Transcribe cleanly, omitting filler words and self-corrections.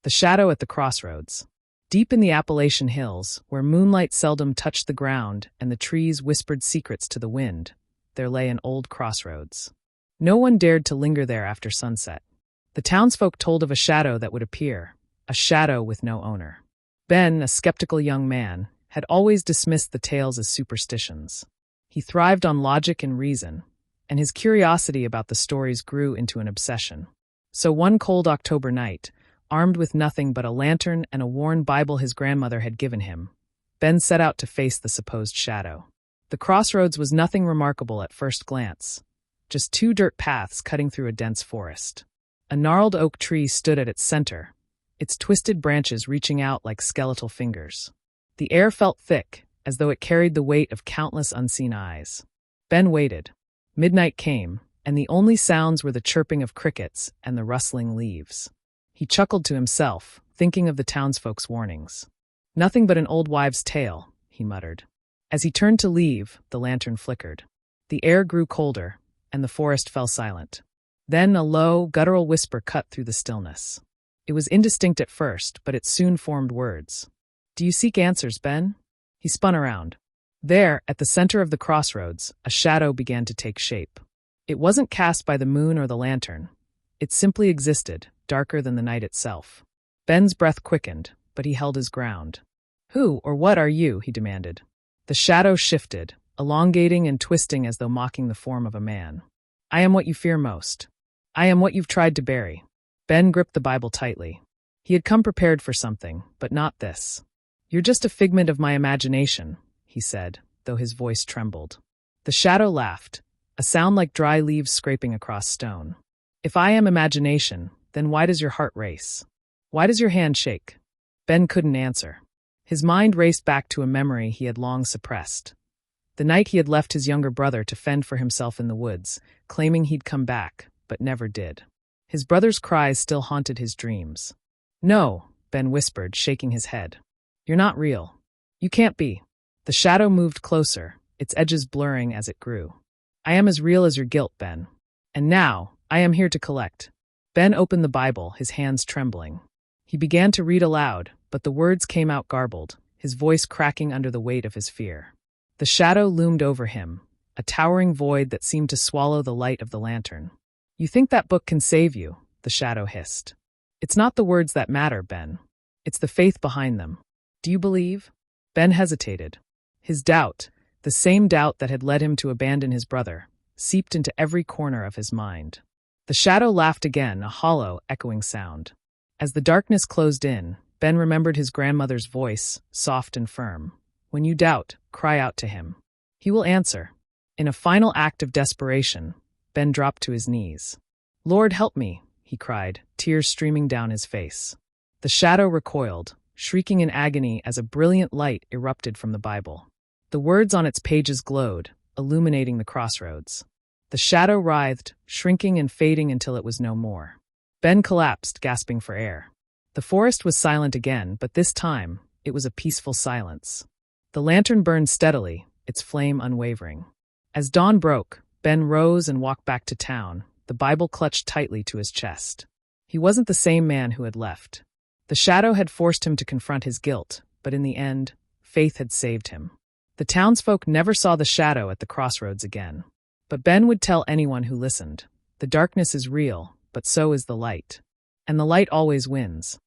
The shadow at the crossroads. Deep in the Appalachian hills, where moonlight seldom touched the ground and the trees whispered secrets to the wind, there lay an old crossroads. No one dared to linger there after sunset. The townsfolk told of a shadow that would appear, a shadow with no owner. Ben, a skeptical young man, had always dismissed the tales as superstitions. He thrived on logic and reason, and his curiosity about the stories grew into an obsession. So one cold October night, armed with nothing but a lantern and a worn Bible his grandmother had given him, Ben set out to face the supposed shadow. The crossroads was nothing remarkable at first glance, just two dirt paths cutting through a dense forest. A gnarled oak tree stood at its center, its twisted branches reaching out like skeletal fingers. The air felt thick, as though it carried the weight of countless unseen eyes. Ben waited. Midnight came, and the only sounds were the chirping of crickets and the rustling leaves. He chuckled to himself, thinking of the townsfolk's warnings. "Nothing but an old wives' tale," he muttered. As he turned to leave, the lantern flickered. The air grew colder, and the forest fell silent. Then a low, guttural whisper cut through the stillness. It was indistinct at first, but it soon formed words. "Do you seek answers, Ben?" He spun around. There, at the center of the crossroads, a shadow began to take shape. It wasn't cast by the moon or the lantern. It simply existed, darker than the night itself. Ben's breath quickened, but he held his ground. "Who or what are you?" he demanded. The shadow shifted, elongating and twisting as though mocking the form of a man. "I am what you fear most. I am what you've tried to bury." Ben gripped the Bible tightly. He had come prepared for something, but not this. "You're just a figment of my imagination," he said, though his voice trembled. The shadow laughed, a sound like dry leaves scraping across stone. "If I am imagination, then why does your heart race? Why does your hand shake?" Ben couldn't answer. His mind raced back to a memory he had long suppressed. The night he had left his younger brother to fend for himself in the woods, claiming he'd come back, but never did. His brother's cries still haunted his dreams. "No," Ben whispered, shaking his head. "You're not real. You can't be." The shadow moved closer, its edges blurring as it grew. "I am as real as your guilt, Ben. And now, I am here to collect." Ben opened the Bible, his hands trembling. He began to read aloud, but the words came out garbled, his voice cracking under the weight of his fear. The shadow loomed over him, a towering void that seemed to swallow the light of the lantern. "You think that book can save you?" the shadow hissed. "It's not the words that matter, Ben. It's the faith behind them. Do you believe?" Ben hesitated. His doubt, the same doubt that had led him to abandon his brother, seeped into every corner of his mind. The shadow laughed again, a hollow, echoing sound. As the darkness closed in, Ben remembered his grandmother's voice, soft and firm. "When you doubt, cry out to him. He will answer." In a final act of desperation, Ben dropped to his knees. "Lord, help me," he cried, tears streaming down his face. The shadow recoiled, shrieking in agony as a brilliant light erupted from the Bible. The words on its pages glowed, illuminating the crossroads. The shadow writhed, shrinking and fading until it was no more. Ben collapsed, gasping for air. The forest was silent again, but this time, it was a peaceful silence. The lantern burned steadily, its flame unwavering. As dawn broke, Ben rose and walked back to town, the Bible clutched tightly to his chest. He wasn't the same man who had left. The shadow had forced him to confront his guilt, but in the end, faith had saved him. The townsfolk never saw the shadow at the crossroads again. But Ben would tell anyone who listened, the darkness is real, but so is the light. And the light always wins.